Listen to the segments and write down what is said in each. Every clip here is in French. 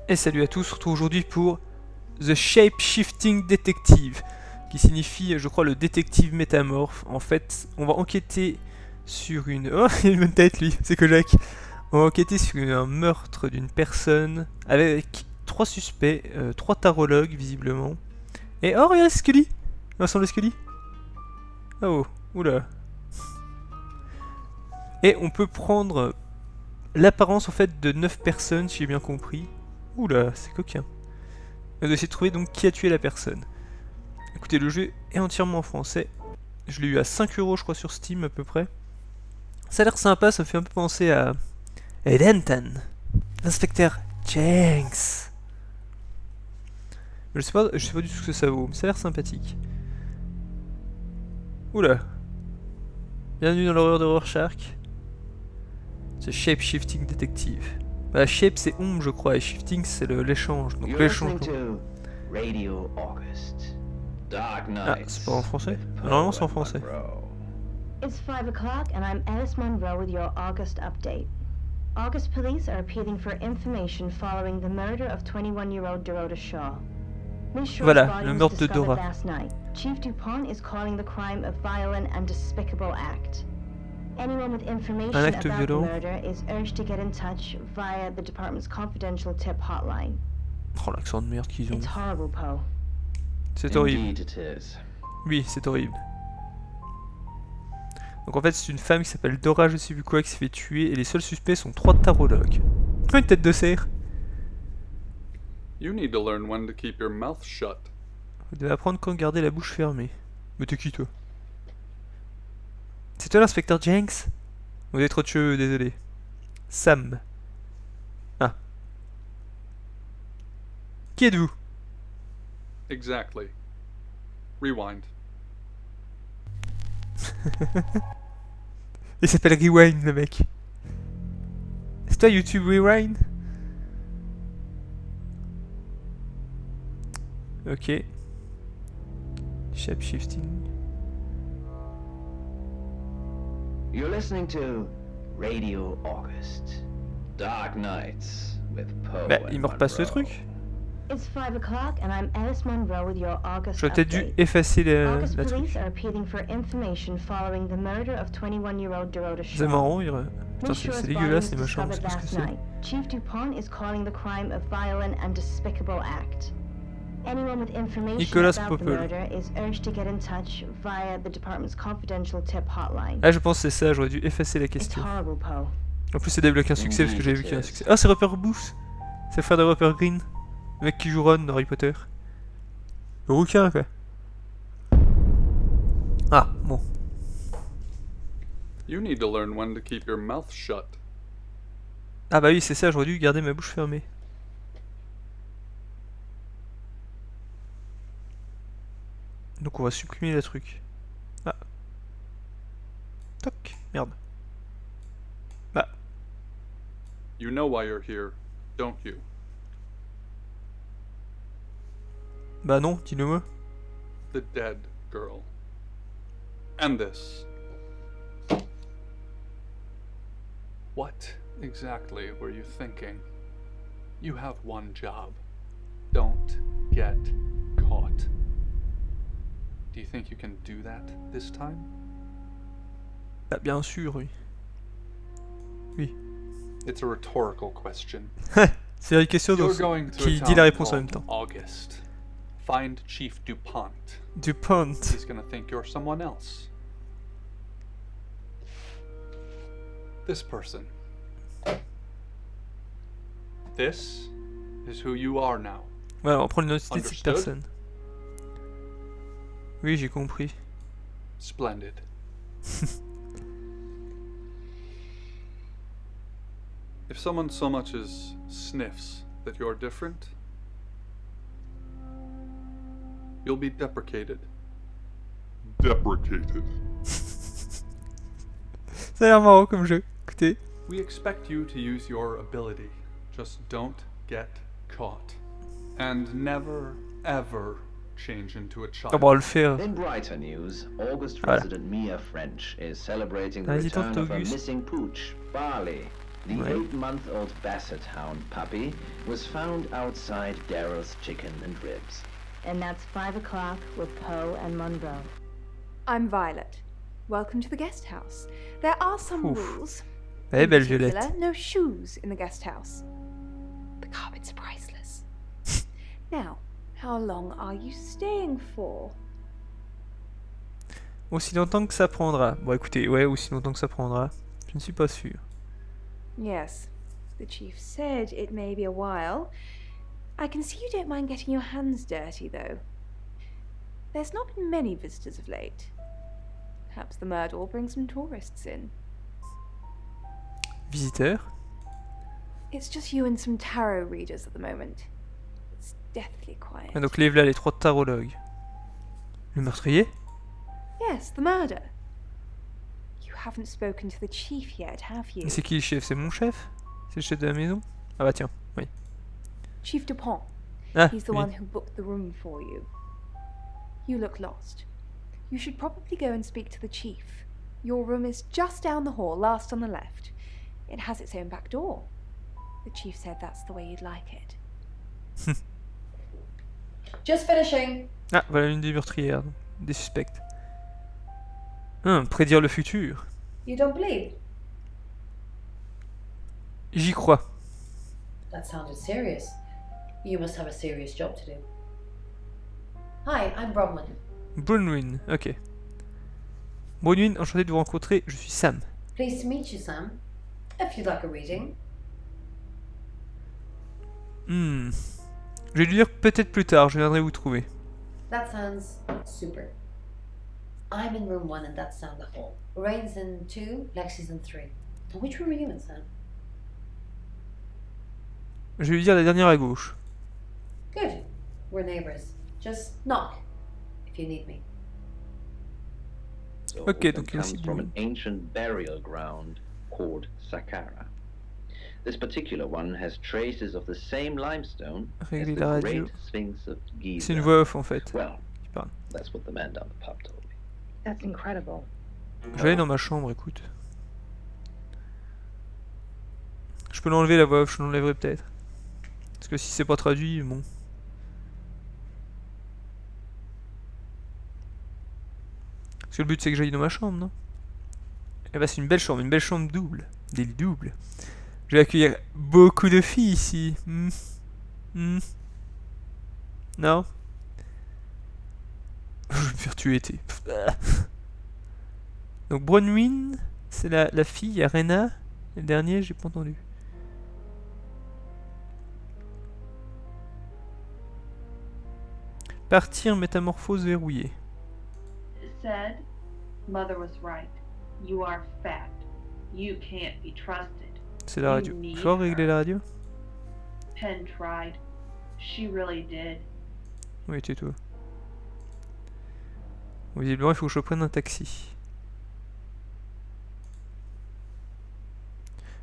Et salut à tous, on se retrouve aujourd'hui pour The Shapeshifting Detective, qui signifie, je crois, le détective métamorphe. En fait, on va enquêter sur une... Oh, il a une bonne tête lui, c'est Kojak. On va enquêter sur un meurtre d'une personne avec 3 suspects, 3 tarologues visiblement. Et oh, regarde Scully. Il ressemble à Scully. Oh, oula. Et on peut prendre l'apparence en fait de 9 personnes, si j'ai bien compris. Oula, c'est coquin. On doit essayer de trouver donc qui a tué la personne. Écoutez, le jeu est entièrement en français. Je l'ai eu à 5 € je crois sur Steam à peu près. Ça a l'air sympa, ça me fait un peu penser à Denton, l'inspecteur Jenks. Je sais pas du tout ce que ça vaut, mais ça a l'air sympathique. Oula. Bienvenue dans l'horreur de Rorschach. C'est Shapeshifting Detective. Bah, shape c'est ombre je crois, et shifting c'est l'échange. Donc l'échange. Ah, c'est pas en français? Normalement c'est en français. It's 5 o'clock and I'm Alice Monroe with your August update. August police are appealing for information following the murder of 21-year-old Dorota Show. Voilà, le meurtre de Dora. Last night. Chief Dupont is calling the crime a violent and despicable act. Anyone with information about the murder is urged to get in touch via the department's confidential tip hotline. Oh l'accent de merde qu'ils ont. It's horrible, Poe. C'est horrible. Oui, c'est horrible. Donc en fait c'est une femme qui s'appelle Dora, je sais plus quoi, qui s'est fait tuer et les seuls suspects sont 3 tarologues. Une tête de cerf. You need to learn when to keep your mouth shut. Vous devez apprendre quand garder la bouche fermée. Mais t'es qui toi? C'est toi l'inspecteur Jenks? Vous avez trop de cheveux, désolé. Sam. Ah. Qui êtes-vous? Exactly. Rewind. Il s'appelle Rewind le mec. C'est toi YouTube Rewind? Ok. Shapeshifting. You're listening to Radio August. Dark Nights with Poe. Bah, il me repasse le truc. It's 5 o'clock and I'm Alice Monroe with your August J'aurais peut-être dû update. effacer la August truc. police are appealing for information following the murder of 21-year-old Dorota Show. C'est marrant, il... Putain, c'est dégueulasse les machins, parce que ce que c'est. Chief Dupont is calling the crime a violent and despicable act. Anyone with information Nicolas about the Popel. murder is urged to get in touch via the department's confidential tip hotline. Ah, je pense que c'est ça, j'aurais dû effacer la It's question. horrible, Poe. En plus, c'est débloqué un succès parce que j'avais vu qu'il y a un succès. Ah, c'est Rupert Booth. C'est le frère de Rupert Green. Le mec qui joue Ron dans Harry Potter. Le rouquin, quoi. Ah, bon. You need to learn when to keep your mouth shut. Ah bah oui, c'est ça, j'aurais dû garder ma bouche fermée. Donc on va supprimer le truc. Ah. Toc, merde. Bah. You know why you're here, don't you? Bah non, dis-le-moi. The dead girl. And this. What exactly were you thinking? You have one job. Don't get caught. Do you think you can do that this time? Bah bien sûr, oui. Oui. It's a rhetorical question. C'est une question You're going to qui a dit la town réponse en même called temps. August. Find Chief Dupont. Dupont. He's gonna think you're someone else. This person. This is who you are now. Voilà, on va prendre l'identité de cette Understood? personne. Oui, j'ai compris. Splendid. If someone so much as sniffs that you're different, you'll be deprecated. Deprecated. Ça a l'air marrant comme jeu. Écoutez. We expect you to use your ability. Just don't get caught. And never, ever change into a child. Ah bon, on va le faire. In brighter news, August Voilà. resident Mia French is celebrating the Vas-y, return tente of her Auguste. missing pooch, Barley. The Ouais. 8-month-old Basset Hound puppy was found outside Daryl's Chicken and Ribs. And that's 5 o'clock with Poe and Monroe. I'm Violet. Welcome to the guest house. There are some Ouf. rules. Eh, In belle particular, Violette. no shoes in the guest house. The carpets are priceless. Now, how long are you staying for? Aussi longtemps que ça prendra. Bon, écoutez, ouais, aussi longtemps que ça prendra. Je ne suis pas sûr. Yes, the chief said it may be a while. I can see you don't mind getting your hands dirty, though. There's not been many visitors of late. Perhaps the murder will bring some tourists in. Visiteur. It's just you and some tarot readers at the moment. It's deathly quiet. Ah, donc les voilà, les 3 tarologues. Le meurtrier? Yes, the murder. You haven't spoken to the chief yet, have you? Et c'est qui le chef? C'est mon chef? C'est le chef de la maison? Ah bah tiens, oui. Chief Dupont. Ah, He's the oui. one who booked the room for you. You look lost. You should probably go and speak to the chief. Your room is just down the hall, last on the left. It has its own back door. The chief said that's the way you'd like it. Just finishing. Ah, voilà une des meurtrières, des suspects. Prédire le futur. You don't believe? J'y crois. That sounded serious. You must have a serious job to do. Hi, I'm Browyn. Browyn, ok. Browyn, enchanté de vous rencontrer, je suis Sam. Pleased to meet you, Sam. If you'd like a reading. Je vais lui dire peut-être plus tard, je viendrai vous trouver. That sounds super. I'm in room 1 and that's down the hall. Rain's in 2, Lexi's in 3. And which room are you in, Sam? Je vais lui dire la dernière à gauche. Good. We're neighbors. Just knock if you need me. So Okay, it donc il y a comes aussi from du- an ancient burial ground called Saqqara. This particular one has traces of the same limestone as Régler the la radio. Great Sphinx of Giza. C'est une voix off en fait. Well, Qui parle. that's what the man down the pub told me. That's incredible. Je vais aller dans ma chambre, écoute. Je peux l'enlever la voix off, je l'enlèverai peut-être. Parce que si c'est pas traduit, bon. Parce que le but c'est que j'aille dans ma chambre, non? Eh bah c'est une belle chambre double. Des lits doubles. Je vais accueillir beaucoup de filles ici. Non? Je vais me faire tuer, t'es. Donc Browyn, c'est la fille, il y a Rena. Et le dernier, j'ai pas entendu. Partir, métamorphose verrouillée. Said, Mother was right. You are fat. You can't be trusted. C'est la radio. You need Faut régler la radio? Penn tried. She really did. Oui, tais-toi. Visiblement, il faut que je prenne un taxi.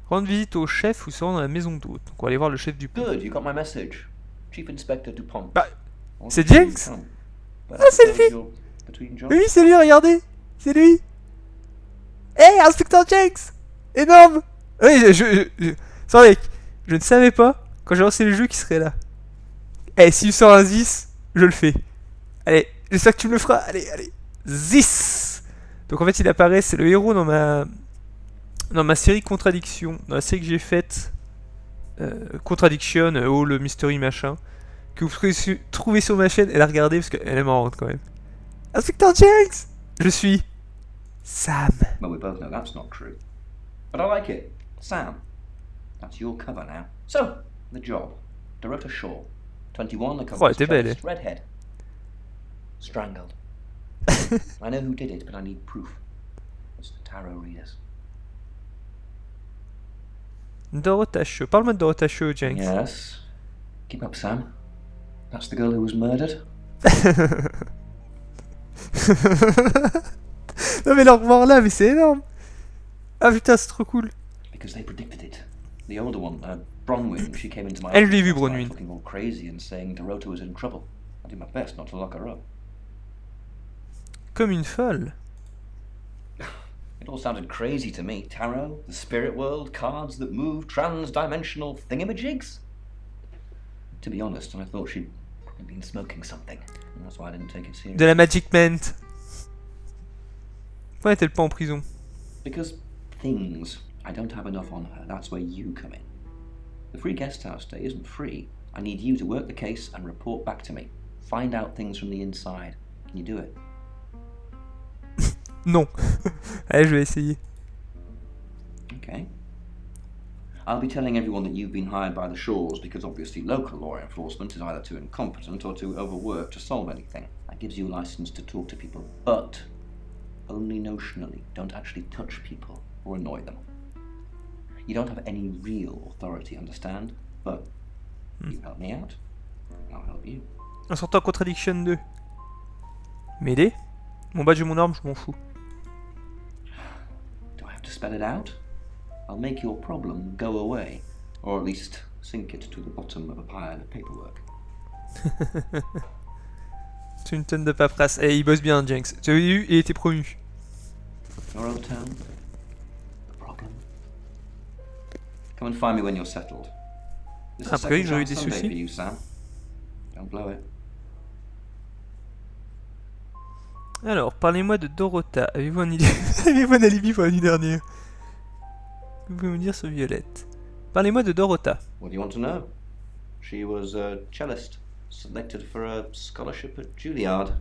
Rendre visite au chef ou se rendre dans la maison d'hôte. Donc on va aller voir le chef du pont. Good, you got my message. Chief Inspector Dupont. Bah, Won't c'est you Jenks. come? Ah, c'est le fils. You're between jobs? Oui, c'est lui, regardez. C'est lui. Hey, inspecteur Jenks. Énorme. Oui, sans mec, je ne savais pas, quand j'ai lancé le jeu, qu'il serait là. Eh, s'il sort un Zis, je le fais. Allez, j'espère que tu me le feras. Allez, allez. Zis. Donc en fait, il apparaît, c'est le héros dans ma série Contradiction, dans la série que j'ai faite, Contradiction, All Mystery machin, que vous pouvez trouver sur ma chaîne et la regarder parce qu'elle est marrante quand même. Inspecteur Jenks. Je suis Sam. Well, we both know that's not true. But I like it. Sam. That's your cover now. So, the job. Dorota Show. 21, the Oh, elle était belle, cellist, redhead. Strangled. I know who did it, but I need proof. It's the tarot readers. Dorota Show. Parle-moi de Dorota Show, Jenks. Yes. Keep up, Sam. That's the girl who was murdered. Non mais leur mort là, mais c'est énorme. Ah putain, c'est trop cool. Because they predicted it. The older one, Browyn, she came into my Elle, je l'ai vu, last night Browyn. looking all crazy and saying Dorota was in trouble. I did my best not to lock her up. Comme une folle. It It all sounded crazy to me. Tarot, the spirit world, cards that move, trans-dimensional thingamajigs. To be honest, I thought she'd probably been smoking something. And that's why I didn't take it seriously. De la Magic Mint. Pourquoi n'est-elle pas en prison? Because things. I don't have enough on her. That's where you come in. The free guest house stay isn't free. I need you to work the case and report back to me. Find out things from the inside. Can you do it? Non. Allez, je vais essayer. Okay. I'll be telling everyone that you've been hired by the Shaws because obviously local law enforcement is either too incompetent or too overworked to solve anything. That gives you a license to talk to people, but only notionally. Don't actually touch people or annoy them. You don't have any real authority, understand? But you help me out, I'll help you. Untitled Contradiction 2. M'aider? Mon badge et mon arme, je m'en fous. Do I have to spell it out? I'll make your problem go away, or at least sink it to the bottom of a pile of paperwork. C'est une tonne de paperasse. Eh, il bosse bien, Jenks. Tu as vu, il était promu. Your old town? The problem? Come and find me when you're settled. This is Après, second j'aurais eu chance des Sunday soucis. for you, Sam. Don't blow it. Alors, parlez-moi de Dorota. Avez-vous un, Avez-vous un alibi pour la nuit dernière? Que pouvez-vous me dire sur Violette? Parlez-moi de Dorota. What do you want to know? She was a cellist, selected for a scholarship at Juilliard.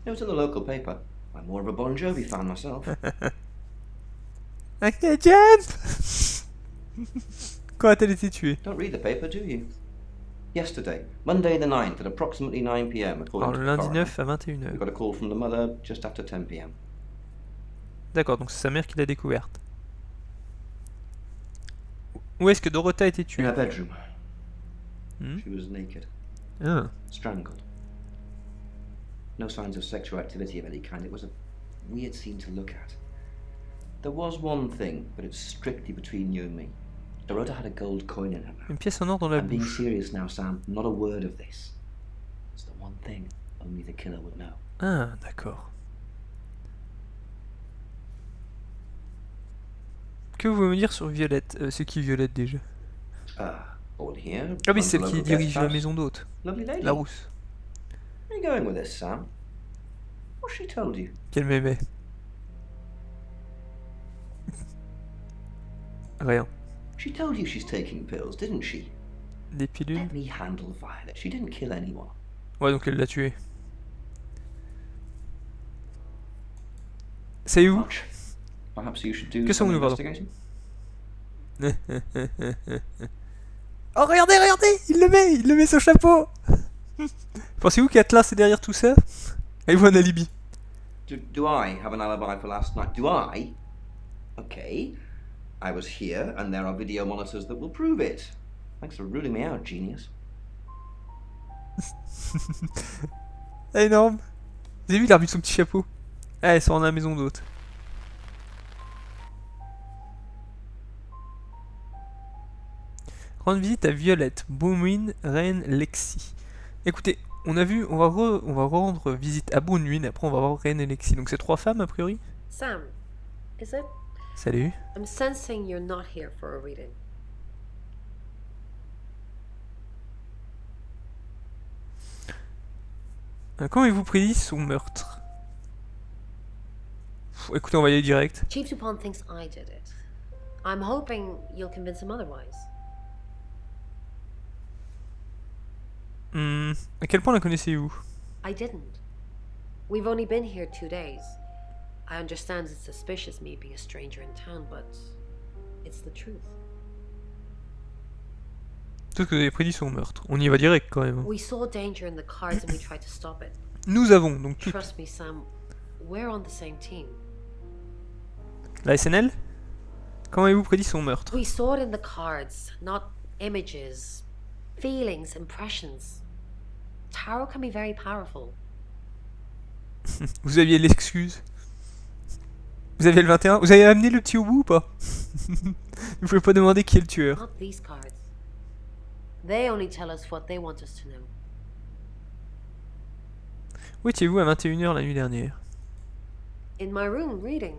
It was in the local paper. I'm more of a Bon Jovi fan myself. I can jump! Quand a-t-elle été tuée? Don't read the paper, do you? Yesterday, Monday the 9th at approximately 9 p.m. according Alors, to le the lundi coroner. 9 à 21h. We got a call from the mother just after 10 p.m. D'accord, donc c'est sa mère qui l'a découverte. Où est-ce que Dorota a été In tuée? her bedroom. Hmm? She was naked, Ah. strangled. No signs of sexual activity of any kind. It was a weird scene to look at. There was one thing, but it's strictly between you and me. Dorota had a gold coin in her mouth. Une pièce en or dans la I'm being bouche. serious now, Sam. Not a word of this. It's the one thing only the killer will know. Ah, d'accord. Que vous me dire sur Violette? C'est qui Violette déjà? Born here. Ah oui, runs c'est celle a qui local dirige guest la house. maison d'hôte. Lovely lady. La rousse. Where are you going with this, Sam? What's she told you? Qu'elle m'aimait. Rien. She told you she's taking pills, didn't she? Des pilules? Let me handle Violet. She didn't kill anyone. Ouais, donc elle l'a tué. Savez-vous? Much. Perhaps you should do Que some sommes-nous, pardon? investigation. Oh, regardez, regardez! Il le met sur le chapeau! Pensez-vous qu'Atlas est derrière tout ça? Avez-vous un alibi? Do I have an alibi for last night? Do I? Okay. I was here, and there are video monitors that will prove it. Thanks for ruling me out, genius. Énorme! Vous avez vu, il a remis son petit chapeau? Ah, elle sort dans la maison d'hôte. Rendre visite à Violette, Browyn, Reine, Lexi. Écoutez, on a vu, on va rendre visite à Browyn, et après on va voir Reine et Lexi. Donc c'est 3 femmes a priori? Sam, is it? Salut. I'm sensing you're not here for a reading. Comment avez-vous prédit son meurtre? Écoutez, on va y aller direct. Chief Dupont thinks I did it. I'm hoping you'll convince him otherwise. À quel point la connaissez-vous? I didn't. We've only been here 2 days. I understand it's suspicious me being a stranger in town, but it's the truth. Tout ce que vous avez prédit son meurtre. On y va direct quand même. We saw danger in the cards and we tried to stop it. Nous avons donc tout. Trust me, Sam, we're on the same team. La SNL? Comment avez-vous prédit son meurtre? We saw it in the cards, not images, feelings, impressions. Tarot can be very powerful. Vous aviez l'excuse. Vous aviez le 21. Vous avez amené le petit au bout ou pas? Vous pouvez pas demander qui est le tueur. Not these cards. They only tell us what they want us to know. Où étiez-vous à 21h la nuit dernière? In my room, reading.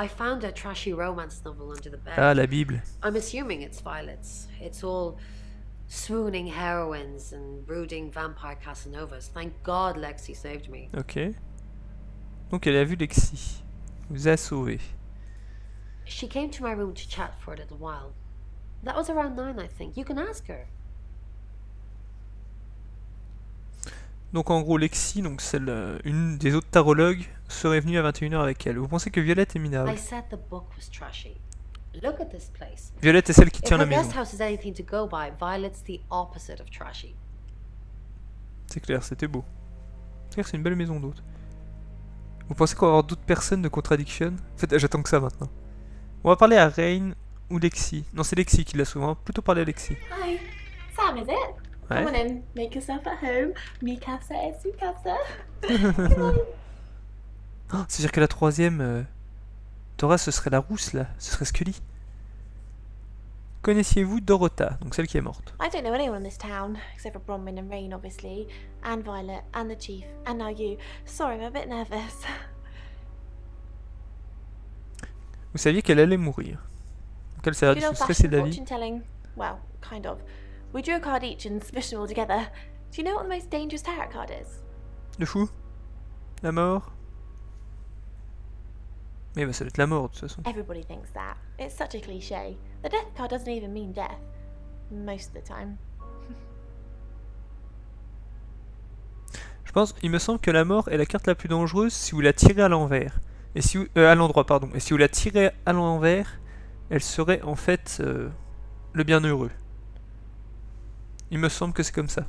I found a trashy romance novel under the bed. Ah, la Bible. I'm assuming it's Violet's. It's all swooning heroines and brooding vampire Casanovas. Thank God Lexi saved me. Ok. Donc elle a vu Lexi. Vous a sauvé. She came to my room to chat for a little while. That was around 9, I think. You can ask her. Donc en gros, Lexi, donc celle, une des autres tarologues, serait venue à 21h avec elle. Vous pensez que Violette est minable? I said the book was trashy. Look at this place. Violette est celle qui If tient her la maison. guest house is anything to go by, Violet's the opposite of trashy. C'est clair, c'était beau. C'est clair, c'est une belle maison d'hôte. Vous pensez qu'on va avoir d'autres personnes de Contradiction? En fait, j'attends que ça maintenant. On va parler à Rain ou Lexi. Non, c'est Lexi qui l'a souvent. On va plutôt parler à Lexi. Hi, Sam, is it? Ouais. Come on in, make yourself at home. Mi casa es su casa. Oh, c'est-à-dire que la troisième, Dora, ce serait la rousse là. Ce serait Scully. Connaissiez-vous Dorota, donc celle qui est morte? I don't know anyone in this town, except for Browyn and Rain, obviously, and Violet, and the Chief, and now you. Sorry, I'm a bit nervous. Vous saviez qu'elle allait mourir. Donc elle s'est Good ravie de se old-fashioned stresser de la vie. fortune telling. Well, kind of. We drew a card each and smushed them all together. Do you know what the most dangerous tarot card is? Le fou? La mort? Mais bah ça doit être la mort de toute façon. Everybody thinks that. It's such a cliche. The death card doesn't even mean death. Most of the time. Je pense, il me semble que la mort est la carte la plus dangereuse si vous la tirez à l'envers. Et si vous, à l'endroit, pardon. Et si vous la tirez à l'envers, elle serait en fait le bienheureux. Il me semble que c'est comme ça.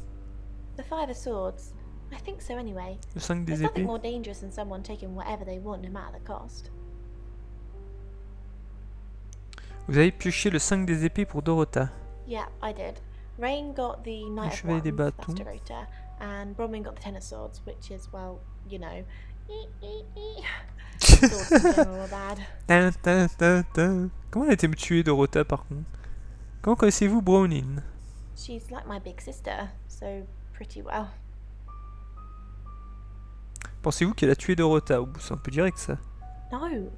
The Five of Swords. I think so anyway. Le 5 There's des nothing épées. more dangerous than someone taking whatever they want, no matter the cost. Vous avez pioché le 5 des épées pour Dorota. Yeah, I did. Rain got the Knight of chevalier des Wands, bâtons. that's Dorota, and Browyn got the Ten of Swords, which is, well, you know. Swords in general are bad. Tin, tin, tin, tin. Comment elle a été me tuer Dorota par contre? Comment connaissez-vous Browyn? She's like my big sister, so pretty well. Pensez-vous qu'elle a tué Dorota? C'est un peu direct ça. No,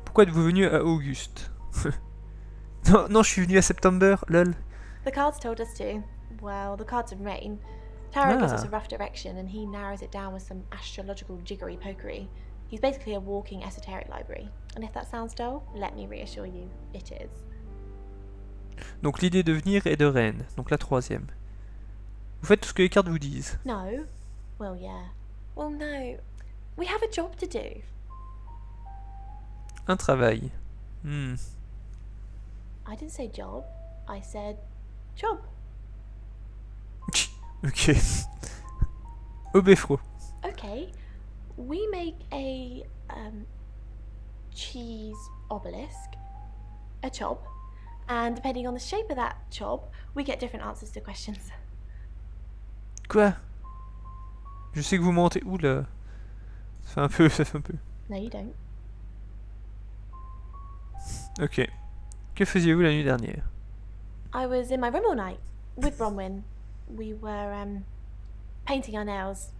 Pourquoi êtes-vous venu à Auguste? Non, non, je suis venu à September, lol. the cards told us to. Well, the cards of Rain. Tarot gives us Ah. a rough direction, and he narrows it down with some astrological jiggery pokery. He's basically a walking esoteric library. And if that sounds dull, let me reassure you, it is. Donc l'idée de venir est de Rennes, donc la troisième. Vous faites tout ce que les cartes vous disent. No? Well, yeah. Well, no. We have a job to do. Un travail. Hmm. I didn't say job. I said job. Ok. Au beffroi. Okay. We make a cheese obelisk, a chob, and depending on the shape of that chob, we get different answers to questions. Quoi? Je sais que vous mentez. Oula. Ça fait un peu, ça fait un peu. No, you don't. Ok. Que faisiez-vous la nuit dernière? I was in my room all night with Browyn. We were painting our nails.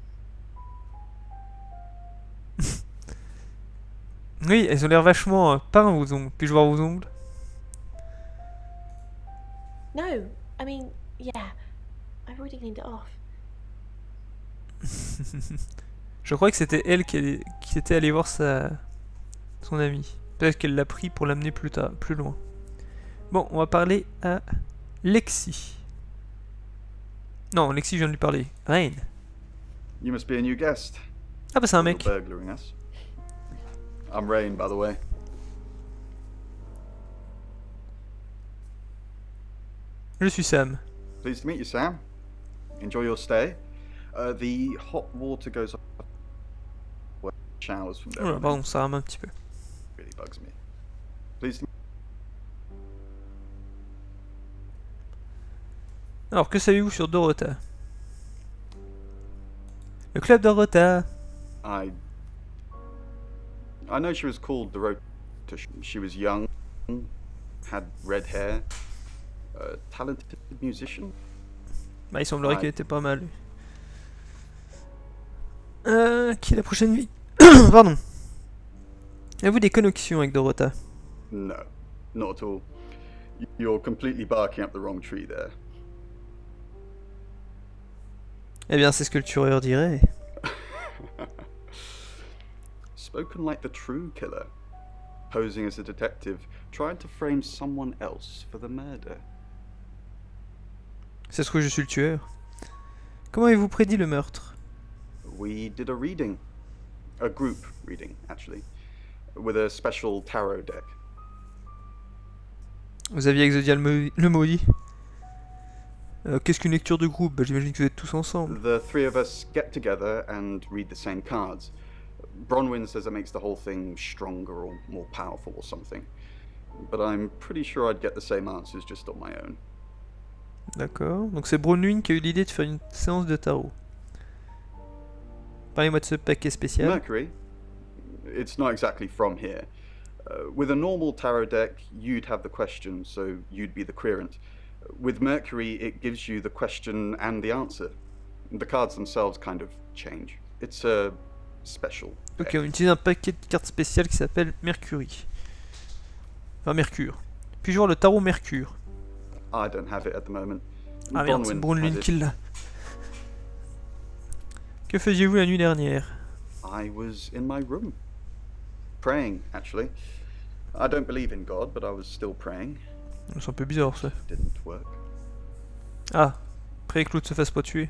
Oui, elles ont l'air vachement peintes vos ongles. Puis-je voir vos ongles? No, I mean, yeah, I've already cleaned it off. Je crois que c'était elle qui était allée voir son amie. Peut-être qu'elle l'a pris pour l'amener plus loin. Bon, on va parler à Lexi. Non, Lexi, je viens de lui parler. Rain. You must be a new guest. Ah bah c'est un mec. Burglaring us. I'm Rain, by the way. Je suis Sam. Pleased to meet you, Sam. Enjoy your stay. The hot water goes up. Showers from there. Oh là, pardon, ça rame un petit peu. Really bugs me. Pleased to Alors, que savez-vous sur Dorota? Le club Dorota. I know she was called Dorota. She was young, had red hair, a talented musician. Bah, il semblerait qu'elle était pas mal. Qui est la prochaine vie? Pardon. Avez-vous des connexions avec Dorota? No, not at all. You're completely barking up the wrong tree there. Eh bien, c'est ce que le tueur dirait. Spoken like the true killer. Posing as a detective, trying to frame someone else for the murder. C'est ce que je suis le tueur. Comment avez-vous prédit le meurtre? We did a reading. A group reading, actually. With a special tarot deck. Vous aviez exaudié le maudit. Qu'est-ce qu'une lecture de groupe? Bah, j'imagine que vous êtes tous ensemble. The three of us get together and read the same cards. Browyn says it makes the whole thing stronger or more powerful or something. But I'm pretty sure I'd get the same answers just on my own. D'accord. Donc c'est Browyn qui a eu l'idée de faire une séance de tarot. Parlez-moi de ce paquet spécial. Mercury? It's not exactly from here. With a normal tarot deck, you'd have the question, so you'd be the querent. With Mercury, it gives you the question and the answer. The cards themselves kind of change. It's a special deck. Ok, on utilise un paquet de cartes spéciales qui s'appelle Mercury. Enfin, Mercure. Puis-je voir le tarot Mercure? I don't have it at the moment. Ah merde, c'est Browyn Browyn has qui it. l'a. Que faisiez-vous la nuit dernière? I was in my room. Praying, actually. I don't believe in God, but I was still praying. C'est un peu bizarre ça. Didn't work. Ah, priez que l'autre se fasse pas tuer.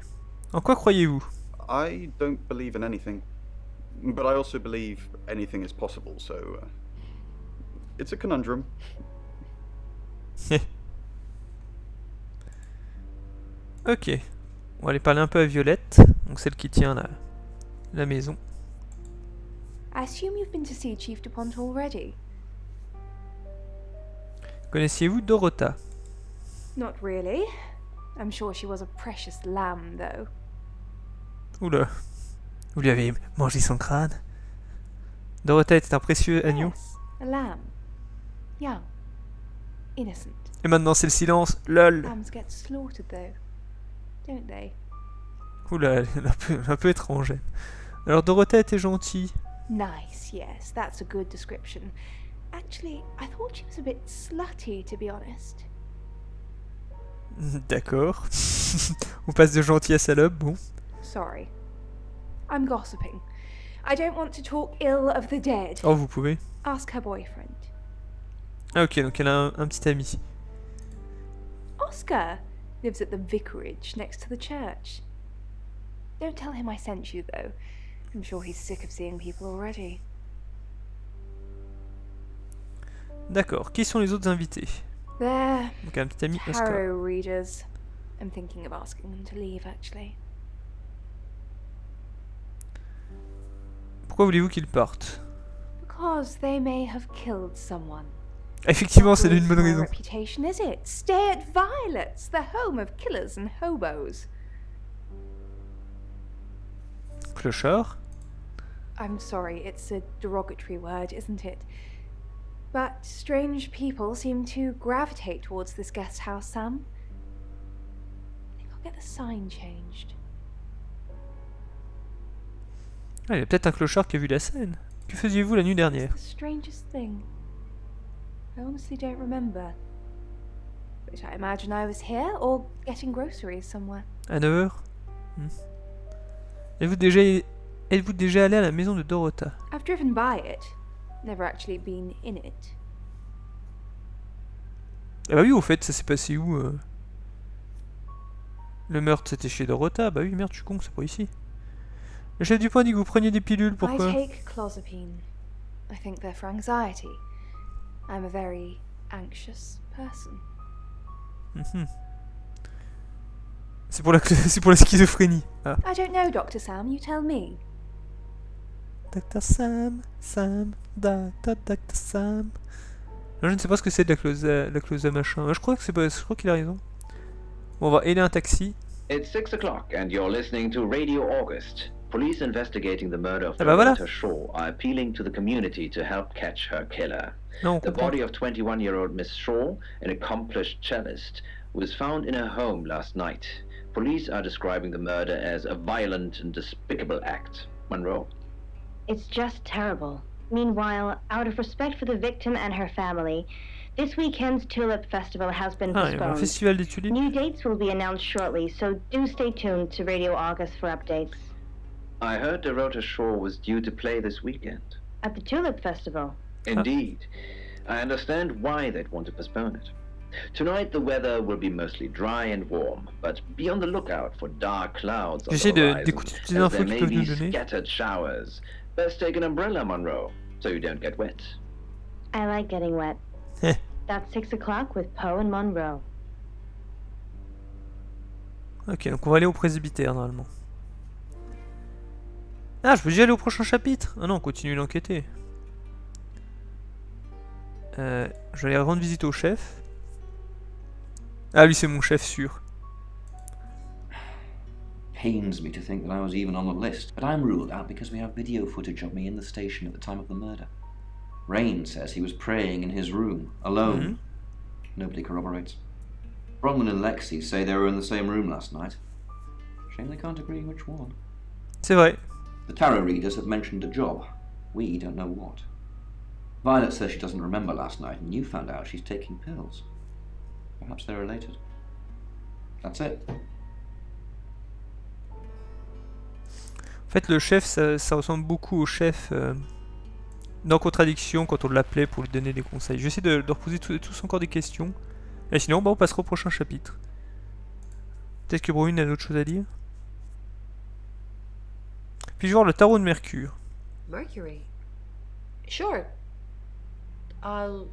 En quoi croyez-vous? I don't believe in anything, but I also believe anything is possible, so it's a conundrum. Ok. On va aller parler un peu à Violette, donc celle qui tient la maison. I assume you've been to see Chief DuPont already? Connaissiez-vous Dorota? Not really. I'm sure she was a precious lamb, though. Oula. Vous lui avez mangé son crâne? Dorota était un précieux agneau. Yes, a lamb. Young. Innocent. Et maintenant c'est le silence. LOL. Lambs get slaughtered, though. Don't they? Oula, elle est un peu étrange. Alors Dorota était gentille. Nice, yes, that's a good description. Actually, I thought she was a bit slutty, to be honest. D'accord. On passe de gentil à salope, bon. Sorry. I'm gossiping. I don't want to talk ill of the dead. Oh, vous pouvez. Ask her boyfriend. Ah ok, donc elle a un petit ami. Oscar lives at the vicarage next to the church. Don't tell him I sent you, though. I'm sure he's sick of seeing people already. D'accord, qui sont les autres invités? They're Donc un petit ami Oscar. tarot readers. I'm thinking of asking them to leave, actually. Pourquoi voulez-vous qu'ils partent? Because they may have killed someone. Effectivement, c'est une bonne Not raison. reputation, is it? Stay at Violet's, the home of killers and hobos. Clochard? I'm sorry, it's a derogatory word, isn't it? But strange people seem to gravitate towards this guest house, Sam. I think I'll get the sign changed. Ah, il y a peut-être un clochard qui a vu la scène. Que faisiez-vous la nuit dernière? The strangest thing. I honestly don't remember. But I imagine I was here or getting groceries somewhere. À 9h? Êtes-vous déjà allé à la maison de Dorota? I've driven by it. Never actually been in it. Ah bah oui, au fait, ça s'est passé où Le meurtre, c'était chez Dorota. Bah oui, merde, je suis con, c'est pas ici. Le chef du point dit que vous preniez des pilules, pourquoi? I take clozapine. I think they're for anxiety. I'm a very anxious person. C'est pour la schizophrénie. Ah. I don't know, Dr. Sam, you tell me. Dr. Sam, Dr. Sam. Non, je ne sais pas ce que c'est de la clause machin. Je crois qu'il a raison. Bon, on va aider un taxi. It's 6 o'clock and you're listening to Radio August. Police investigating the murder of Ah bah voilà. Dorota Show are appealing to the community to help catch her killer. Non, on The comprend. body of 21-year-old Miss Shaw, an accomplished cellist, was found in her home last night. Police are describing the murder as a violent and despicable act. Monroe. It's just terrible. Meanwhile, out of respect for the victim and her family, this weekend's Tulip Festival has been Ah, il y a un postponed. festival des tulipes. New dates will be announced shortly, so do stay tuned to Radio August for updates. I heard Dorota Show was due to play this weekend. At the Tulip Festival? Indeed. I understand why they'd want to postpone it. Tonight the weather will be mostly dry and warm, but be on the lookout for dark clouds on J'essaie the horizon, d'écouter toutes les as infos there qu'ils may peuvent be nous donner. scattered showers. Best take an umbrella, Monroe, so you don't get wet. I like getting wet. That's 6 o'clock with Poe and Monroe. Ok, donc on va aller au presbytère normalement. Ah, je peux déjà aller au prochain chapitre. Ah non, on continue d'enquêter. Je vais aller rendre visite au chef. Ah, lui c'est mon chef sûr. Pains me to think that I was even on the list, but I'm ruled out because we have video footage of me in the station at the time of the murder. Rain says he was praying in his room, alone. Nobody corroborates. Browyn and Lexi say they were in the same room last night. Shame they can't agree which one. C'est vrai. The tarot readers have mentioned a job. We don't know what. Violet says she doesn't remember last night, and you found out she's taking pills. Perhaps they're related. That's it. En fait, le chef, ça ressemble beaucoup au chef dans Contradiction quand on l'appelait pour lui donner des conseils. Je vais essayer de leur poser tous encore des questions. Et sinon, bah, on passera au prochain chapitre. Peut-être que Browyn a d'autres choses à dire. Puis-je voir le tarot de Mercure? Mercury? Sure. I'll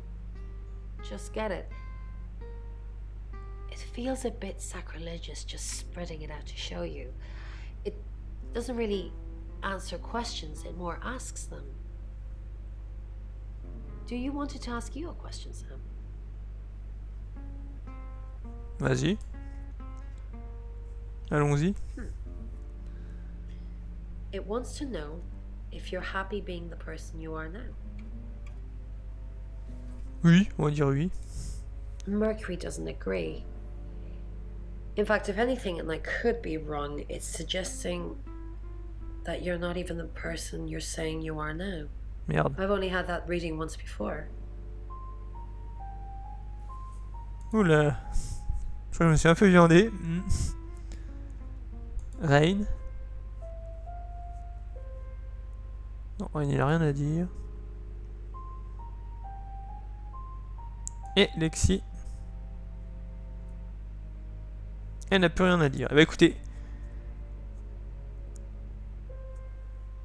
just get it. It feels a bit sacrilegious just spreading it out to show you. It doesn't really answer questions, it more asks them. Do you want it to ask you a question, Sam? Vas-y. Allons-y. It wants to know if you're happy being the person you are now. Oui, on va dire oui. Mercury doesn't agree. In fact, if anything, and I could be wrong, it's suggesting that you're not even the person you're saying you are now. Merde. I've only had that reading once before. Oula. Je crois que je me suis un peu viandé. Rain. Non, Rain il a rien à dire. Et Lexi. Elle n'a plus rien à dire. Eh bah écoutez.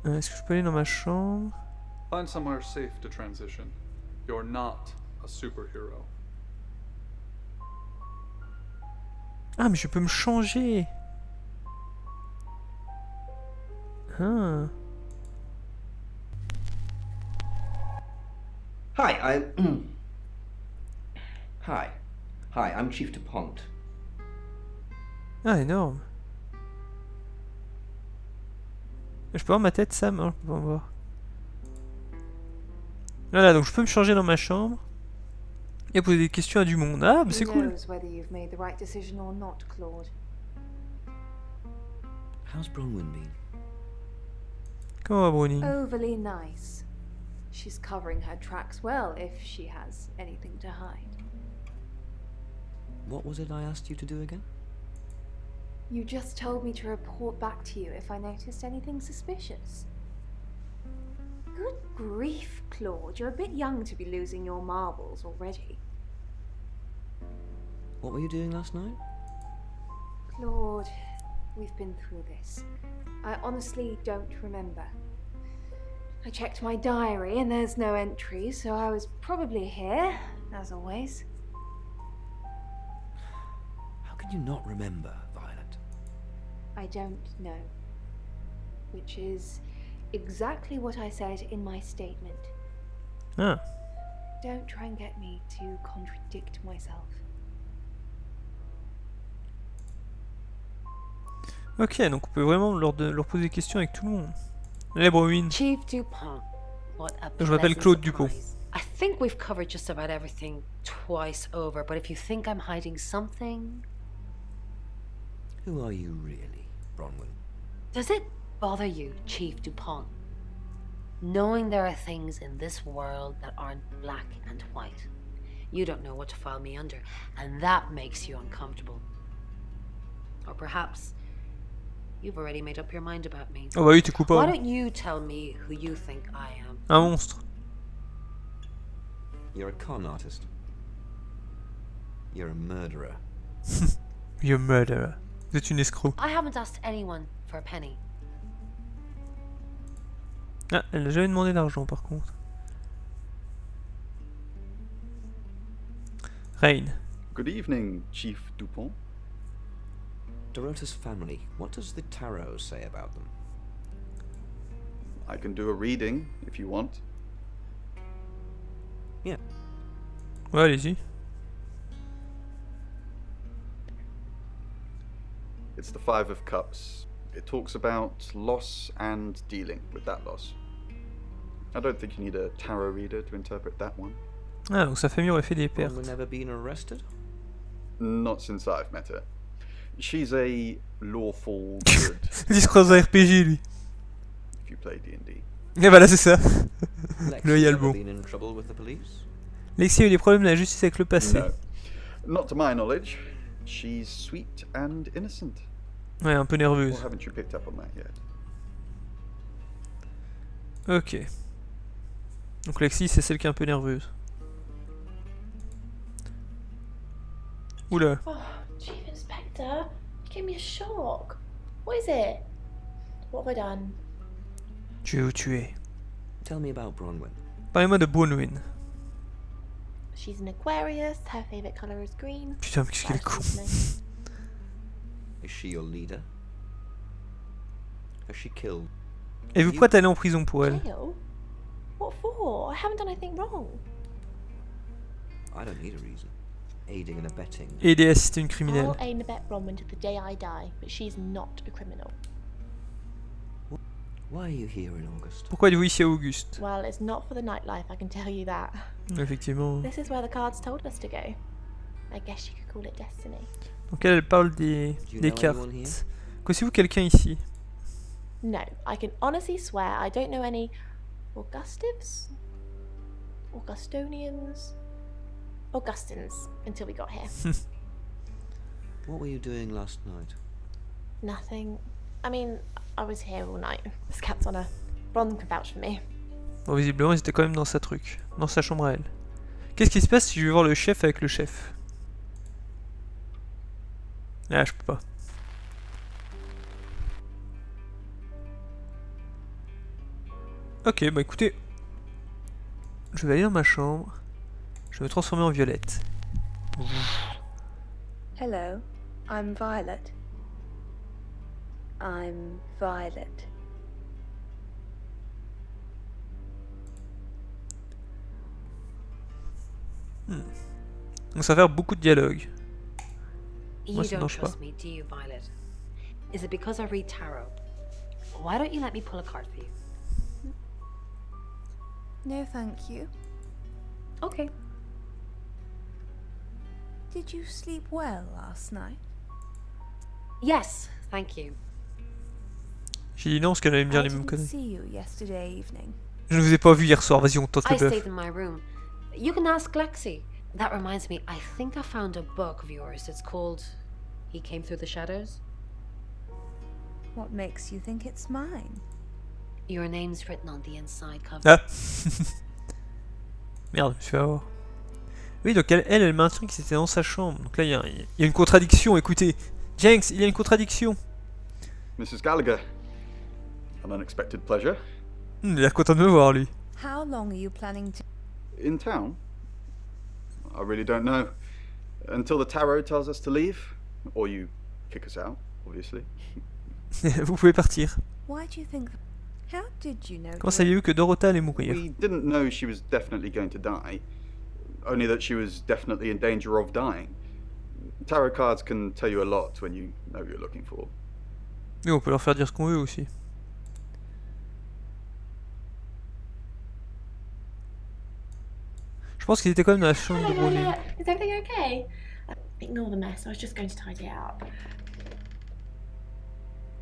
Est-ce que je peux aller dans ma chambre? Find somewhere safe to transition. You're not a superhero. Ah mais je peux me changer. Ah. Hi, Hi, I'm Chief DuPont. Ah énorme. Je peux voir ma tête, Sam? Non, je peux pas voir. Voilà, donc je peux me changer dans ma chambre et poser des questions à du monde. Ah, mais c'est cool. How's Bronwyn been? Comment va Browyn? Overly nice. She's covering her tracks well if she has anything to hide. What was it I asked you to do again? You just told me to report back to you if I noticed anything suspicious. Good grief, Claude. You're a bit young to be losing your marbles already. What were you doing last night? Claude, we've been through this. I honestly don't remember. I checked my diary and there's no entry, so I was probably here, as always. How can you not remember, Violet? I don't know. Which is exactly what I said in my statement. Ah. Don't try and get me to contradict myself. Ok, donc on peut vraiment leur poser des questions avec tout le monde. Allez, Browyn. Chief DuPont, what a Je m'appelle Claude Dupont. surprise. I think we've covered just about everything twice over, but if you think I'm hiding something... Who are you really, Bronwyn? Does it bother you, Chief DuPont? Knowing there are things in this world that aren't black and white. You don't know what to file me under, and that makes you uncomfortable. Or perhaps you've already made up your mind about me. Oh bah oui, t'es coupable. Why don't you tell me who you think I am? Un monstre. You're a con artist. You're a murderer. You're a murderer. Vous êtes une escroc. I haven't asked anyone for a penny. Ah, elle n'a jamais demandé d'argent par contre. Rain. Good evening, Chief Dupont. Dorota's family, what does the tarot say about them? I can do a reading if you want. Yeah. Ouais, allez-y. It's the Five of Cups. It talks about loss and dealing with that loss. I don't think you need a tarot reader to interpret that one. Ah, donc sa famille aurait fait des pertes. Browyn never been arrested? Not since I've met her. She's a lawful good. Il se croise à RPG lui. If you play D&D. Et voilà, c'est ça. Lexi Le never Yalbo. been in trouble with the police? Lexi a eu des problèmes de la justice avec le passé. No, not to my knowledge. She's sweet and innocent. Ouais, un peu nerveuse. Or haven't you picked up on that yet? Ok. Donc Lexi, c'est celle qui est un peu nerveuse. Oula. Oh, Chief Inspector, you gave me a shock. What is it? What have I done? Tu es où tu es? Tell me about Browyn. Parlez-moi de Browyn. She's an Aquarius, her favourite colour is green. Putain, mais qu'est-ce qu'elle est con. Is she your leader? Has she killed? Et pourquoi t'es allé en prison pour elle? Jail? What for? I haven't done anything wrong. I don't need a reason. Aiding and abetting. Aider à assister une criminelle. I'll aim and abet Browyn to the day I die, but she's not a criminal. Why are you here in August? Pourquoi êtes-vous ici à Auguste? Well, it's not for the nightlife, I can tell you that. Effectivement. This is where the cards told us to go. I guess you could call it destiny. Donc elle parle des cartes. Connaissez-vous quelqu'un ici? No, I can honestly swear I don't know any Augustives? Augustonians? Augustins until we got here. What were you doing last night? Nothing. I mean, I was here all night. This cat's on her. Bron can vouch for me. Bon, visiblement, ils étaient quand même dans sa truc. Dans sa chambre à elle. Qu'est-ce qui se passe si je vais voir le chef avec le chef? Ah, je peux pas. Ok, bah écoutez. Je vais aller dans ma chambre. Je vais me transformer en Violette. Hello, I'm Violet. I'm Violet. Donc ça va faire beaucoup de dialogues. You Moi, ça don't marche pas. trust me, do you, Violet? Is it because I read tarot? Why don't you let me pull a card for you? No, thank you. Okay. Did you sleep well last night? Yes, thank you. J'ai dit non parce qu'elle allait me dire I les mêmes didn't conneries. see you yesterday evening. Je ne vous ai pas vu hier soir, vas-y on tente I le bœuf. stayed in my room. You can ask Lexi. That reminds me, I think I found a book of yours. It's called He Came Through the Shadows. What makes you think it's mine? Your name's written on the inside cover. Ah. Merde, je me suis fait avoir. Oui, donc elle maintient que c'était dans sa chambre. Donc là, il y a une contradiction, écoutez. Jenks, il y a une contradiction. Mrs. Gallagher. An unexpected pleasure. Il a l'air content de me voir, lui. How long are you planning to... In town? I really don't know. Until the tarot tells us to leave. Or you kick us out, obviously. Vous pouvez partir. Why do you think... How did you know... Comment saviez-vous que Dorota allait mourir? We didn't know she was definitely going to die. Only that she was definitely in danger of dying. Tarot cards can tell you a lot when you know what you're looking for. Oui, on peut leur faire dire ce qu'on veut aussi. Je pense qu'ils étaient quand même dans la chambre de Browyn. Is everything okay? Ignore the mess. I was just going to tidy it up.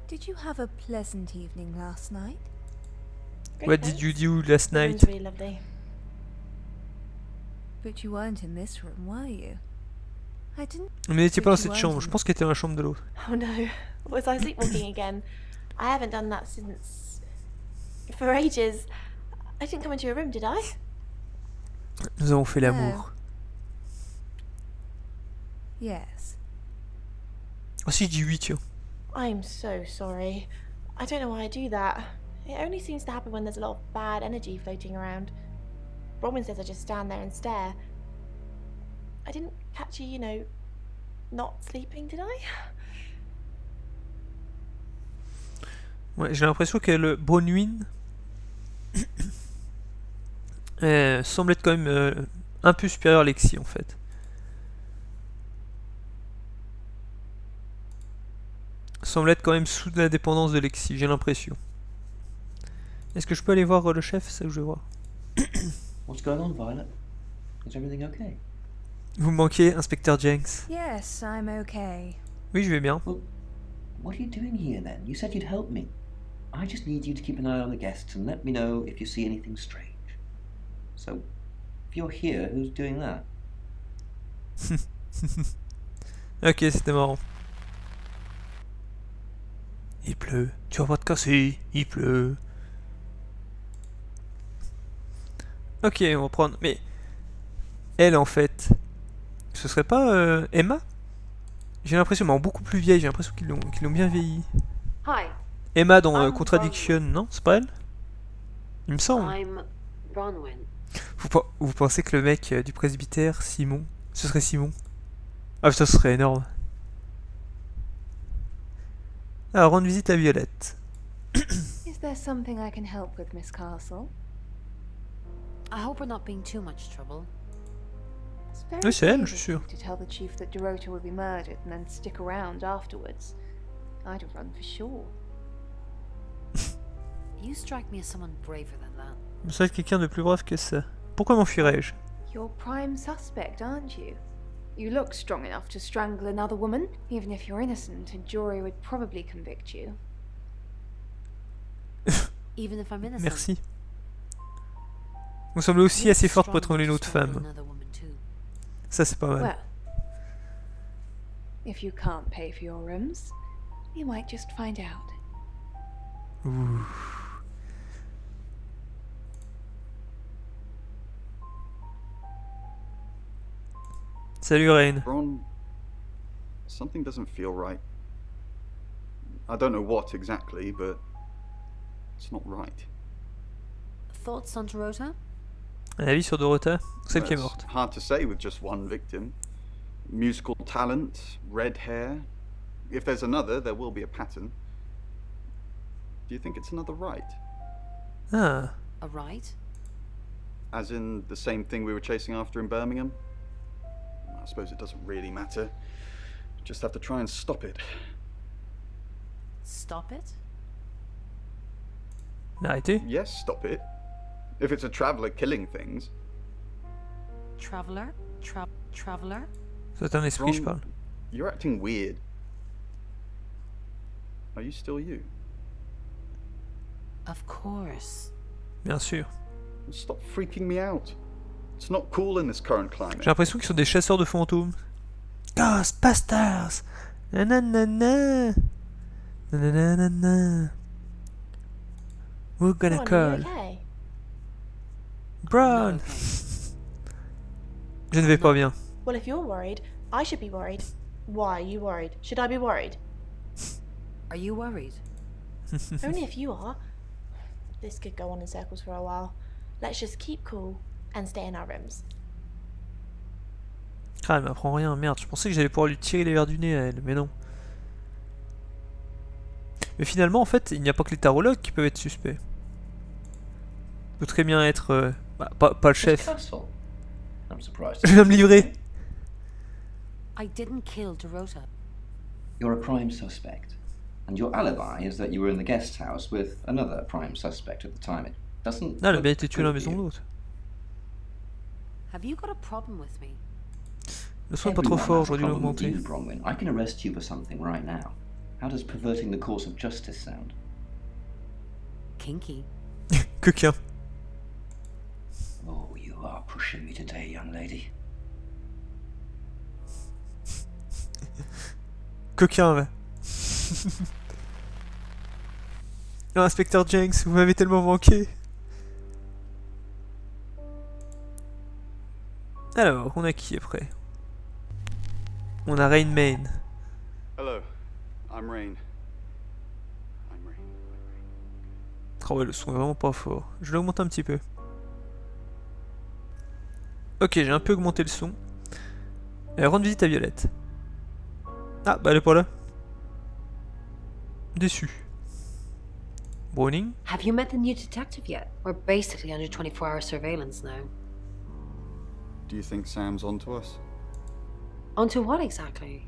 Did you have a pleasant evening last night? Great What did you do last The room's night? really lovely. But you weren't in this room, were you? I didn't. Mais n'étiez pas dans cette chambre, je pense qu'elle était dans la chambre de l'autre. Oh no, was I sleepwalking again? I haven't done that since... for ages. I didn't come into your room, did I? Nous avons fait l'amour. Yes. Oh si, je dis oui, tiens. I'm so sorry. I don't know why I do that. It only seems to happen when there's a lot of bad energy floating around. Browyn says I just stand there and stare. I didn't catch you, you know, not sleeping, did I? Ouais, j'ai l'impression que le Browyn semble être quand même un peu supérieur à Lexi en fait. Semble être quand même sous la dépendance de Lexi, j'ai l'impression. Est-ce que je peux aller voir le chef? C'est ça que je veux voir. What's going on, Violet? Is everything okay? Vous me manquez, inspecteur Jenks. Yes, I'm okay. Oui, je vais bien. Well, what are you doing here then? You said you'd help me. I just need you to keep an eye on the guests and let me know if you see anything strange. So, if you're here, who's doing that? Ok, c'était marrant. Il pleut, tu vas pas te casser, il pleut. Ok, on va prendre. Mais elle en fait, ce serait pas Emma? J'ai l'impression, mais en beaucoup plus vieille, j'ai l'impression qu'ils l'ont bien vieilli. Hi, Emma dans I'm Contradiction, non? C'est pas elle? Il me semble. I'm Browyn. Vous pensez que le mec du presbytère, Simon, ce serait Simon? Ah, ça serait énorme. Alors, rendre visite à Violette. Is there something I can help with, Miss Castle? I hope we're not being too much trouble. It's very Oui, c'est elle, brave je of suis sûr. you to tell the chief that Dorota will be murdered and then stick around afterwards. I'd have run for sure. You strike me as someone braver than that. Vous savez quelqu'un de plus brave que ça. Pourquoi m'enfuirais-je? You're prime suspect, aren't you? You look strong enough to strangle another woman. Even if you're innocent, a jury would probably convict you. Even if I'm innocent. Merci. Vous semblez aussi assez forte pour étrangler une autre femme. Ça, c'est pas mal. Well, if you can't pay for your rooms, you might just find out. Ouh. Salut Rain. Ron, something doesn't feel right. I don't know what exactly, but it's not right. Thoughts on Dorota? Un avis sur Dorota? Celle qui est It's morte. hard to say with just one victim. Musical talent, red hair. If there's another, there will be a pattern. Do you think it's another right? Ah. A right? As in the same thing we were chasing after in Birmingham? I suppose it doesn't really matter. Just have to try and stop it. Stop it? Arrêtez. Yes, stop it. If it's a traveller killing things. Traveller? Traveller? C'est un esprit, je Ron, parle. you're acting weird. Are you still you? Of course. Bien sûr. Stop freaking me out. It's not cool in this current climate. J'ai l'impression qu'ils sont des chasseurs de fantômes. Ghostbusters! Nanana! Nanana! We're gonna Come on, call are you okay? Brown! Okay. Je ne vais pas bien. Well, if you're worried, I should be worried. Why are you worried? Should I be worried? Are you worried? Only if you are. This could go on in circles for a while. Let's just keep cool and stay in our rooms. Ah, elle m'apprend rien, merde. Je pensais que j'allais pouvoir lui tirer les verres du nez à elle, mais non. Mais finalement, en fait, il n'y a pas que les tarologues qui peuvent être suspects. Il peut très bien être... pas le chef. I'm surprised. Je vais me livrer. I didn't kill Dorota. You're a prime suspect, and your alibi is that you were in the guest house with another prime suspect at the time. It doesn't. Ah, elle a bien look été tuée dans la good for maison de you. l'autre. Have you got a problem with me? Le son est pas trop Everyone fort, has a j'aurais dû problem with l'augmenter. you, Browyn. I can arrest you for something right now. How does perverting the course of justice sound? Kinky. Coquin. Oh, you are pushing me today, young lady. Coquin, ouais. Oh, inspecteur Jenks, vous m'avez tellement manqué. Alors, on a qui après? On a Rain Main. Hello, I'm Rain. Oh ouais, le son est vraiment pas fort. Je l'augmente un petit peu. Ok, j'ai un peu augmenté le son. Rendre visite à Violette. Ah, bah elle est pas là. Déçu. Browning. Have you met the new detective yet? We're basically under 24-hour surveillance now. Do you think Sam's onto us? Onto what exactly?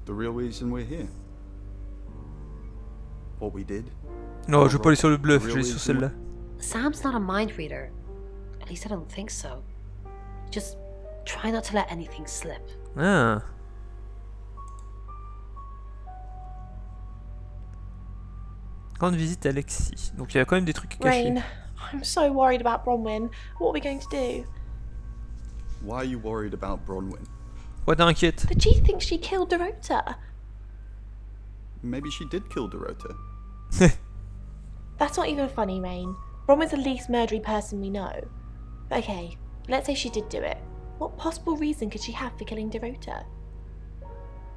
The real reason we're here? What we did? Non, je vais pas aller sur le bluff, je vais aller sur celle-là. Sam's not a mind reader. At least I don't think so. Just try not to let anything slip. Ah. Rendre visite à Lexi. Donc il y a quand même des trucs cachés. Rain, I'm so worried about Browyn. What are we going to do? Why are you worried about Browyn? Ouais, t'inquiète. The chief thinks she killed Dorota. Maybe she did kill Dorota. That's not even funny, Rain. Browyn's the least murdery person we know. Okay, let's say she did do it. What possible reason could she have for killing Dorota?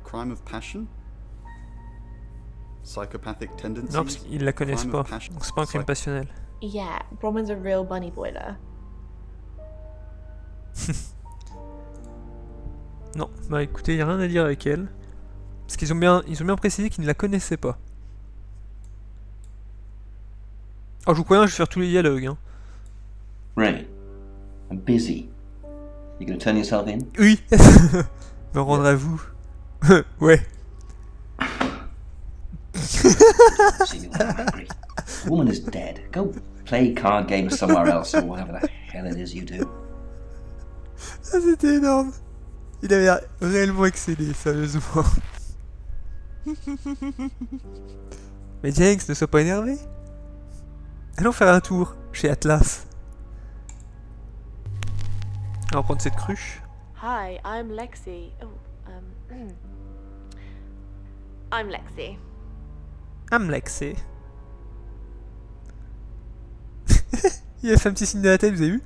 Crime of passion? Psychopathic tendencies? Non, parce qu'ils la connaissent Crime pas. of passion? Donc c'est pas un crime passionnel. Yeah, Browyn's a real bunny boiler. Non, bah écoutez, y a rien à dire avec elle. Parce qu'ils ont bien précisé qu'ils ne la connaissaient pas. Oh, je vous crois bien, je vais faire tous les dialogues. Hein. Rain, I'm busy. You gonna turn yourself in? Oui. Me rendre à vous. Ouais. See me when I'm angry. The woman is dead. Go play card games somewhere else or whatever the hell it is you do. Ah, c'était énorme. Il avait réellement excellé, sérieusement. Mais Jenks, ne sois pas énervé. Allons faire un tour chez Atlas. On va prendre cette cruche. Hi, I'm Lexi. Oh, I'm Lexi. I'm Lexi. Il a fait un petit signe de la tête, vous avez vu?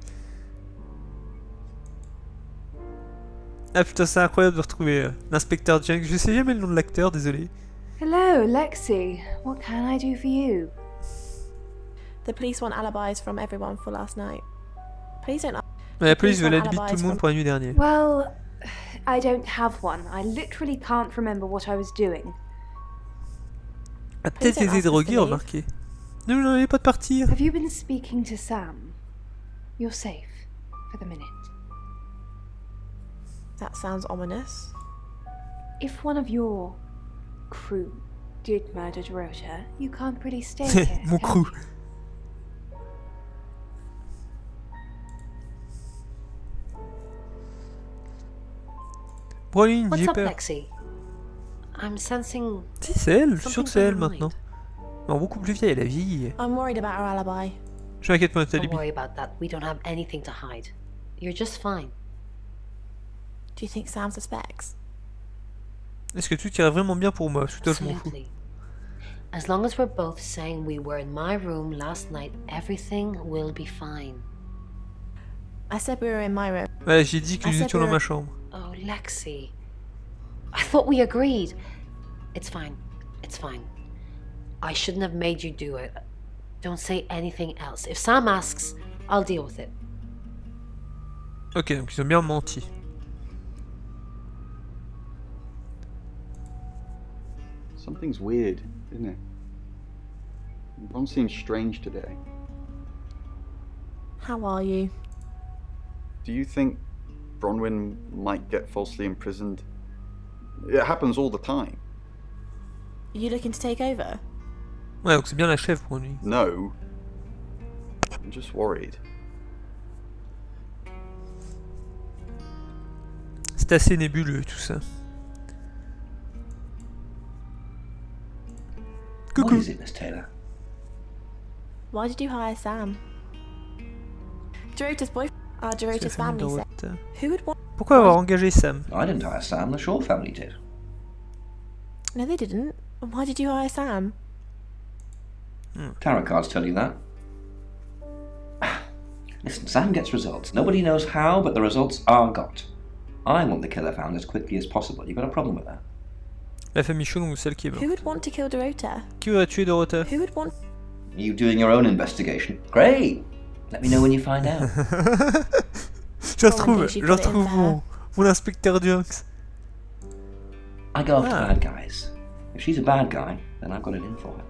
Ah putain, c'est incroyable de retrouver l'inspecteur Jenks. Je sais jamais le nom de l'acteur, désolé. Hello, Lexi. What can I do for you? The police want alibis from everyone for last night. Please don't. La police veut l'alibi de tout le monde pour la nuit dernière. Well, I don't have one. I literally can't remember what I was doing. A peut-être été drogué, remarquez. Non, non, il n'est pas de partir. Have you been speaking to Sam? You're safe for the minute. That sounds ominous. If one of your crew did murder Dorota, you can't really stay here. Mon crew. Browyn, What's j'ai up, peur. Lexi? I'm sensing. Si, c'est elle, je suis sûr que c'est elle something's on her maintenant. Non, beaucoup plus vieille, elle a vieilli. I'm worried about her alibi. Je m'inquiète pas de notre Don't alibi. worry about that. We don't have anything to hide. You're just fine. Do you think Sam suspects? Est-ce que tout irait vraiment bien pour moi? Putain, je m'en fous. Absolutely. As long as we're both saying we were in my room last night, everything will be fine. I said we were in my room. Ouais, j'ai dit que nous étions dans ma chambre. Oh, Lexi. I thought we agreed. It's fine. It's fine. I shouldn't have made you do it. Don't say anything else. If Sam asks, I'll deal with it. Ok, donc ils ont bien menti. Something's weird, isn't it? Everyone seems strange today. How are you? Do you think Browyn might get falsely imprisoned? It happens all the time. Are you looking to take over? Ouais, donc c'est bien la chef pour lui. No. I'm just worried. C'est assez nébuleux tout ça. What Coucou. is it, Miss Taylor? Why did you hire Sam? Dorota's boyfriend. Our Dorota's family said. Dorota. Who would want? Pourquoi avoir engagé Sam? I didn't hire Sam, the Shaw family did. No, they didn't. Why did you hire Sam? Tarot cards tell you that. Listen, Sam gets results. Nobody knows how, but the results are got. I want the killer found as quickly as possible. You got a problem with that? La famille Shaw ou celle qui est morte? Who would want to kill Dorota? Qui aurait tué Dorota? Who would want? Are you doing your own investigation? Great! Let me know when you find out. Je retrouve mon inspecteur Junks. I go after bad guys. If she's a bad guy, then I've got it in for her.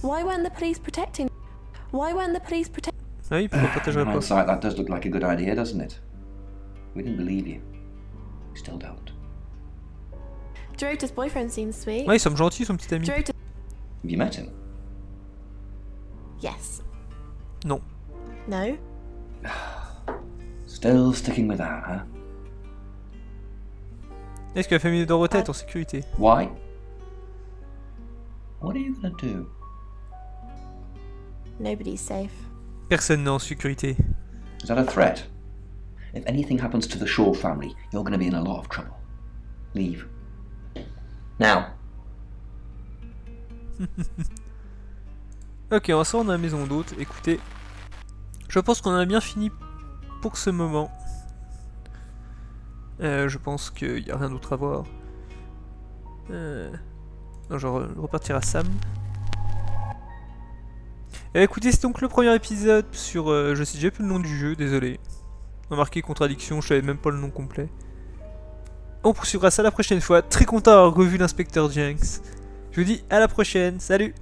Why weren't the police protecting? Why weren't the police protecting? Ah oui, pourquoi protégerait In pas? hindsight, that does look like a good idea, doesn't it? We didn't believe you. We still don't. Dorota's boyfriend seems sweet. Ouais, il semble gentil, son petit ami. Dorota. Have you met him? Yes. Non. No. Still sticking with that, huh? Est-ce que la famille de Dorota est en sécurité? Why? What are you gonna do? Nobody's safe. Personne n'est en sécurité. Is that a threat? If anything happens to the Shaw family, you're gonna be in a lot of trouble. Leave. Now. Ok, on va se rendre à la maison d'hôte. Écoutez, je pense qu'on a bien fini pour ce moment. Je pense qu'il n'y a rien d'autre à voir. Non, je vais repartir à Sam. Écoutez, c'est donc le premier épisode sur... je sais déjà plus le nom du jeu, désolé. On a marqué Contradiction, je savais même pas le nom complet. On poursuivra ça la prochaine fois. Très content d'avoir revu l'inspecteur Jenks. Je vous dis à la prochaine, salut!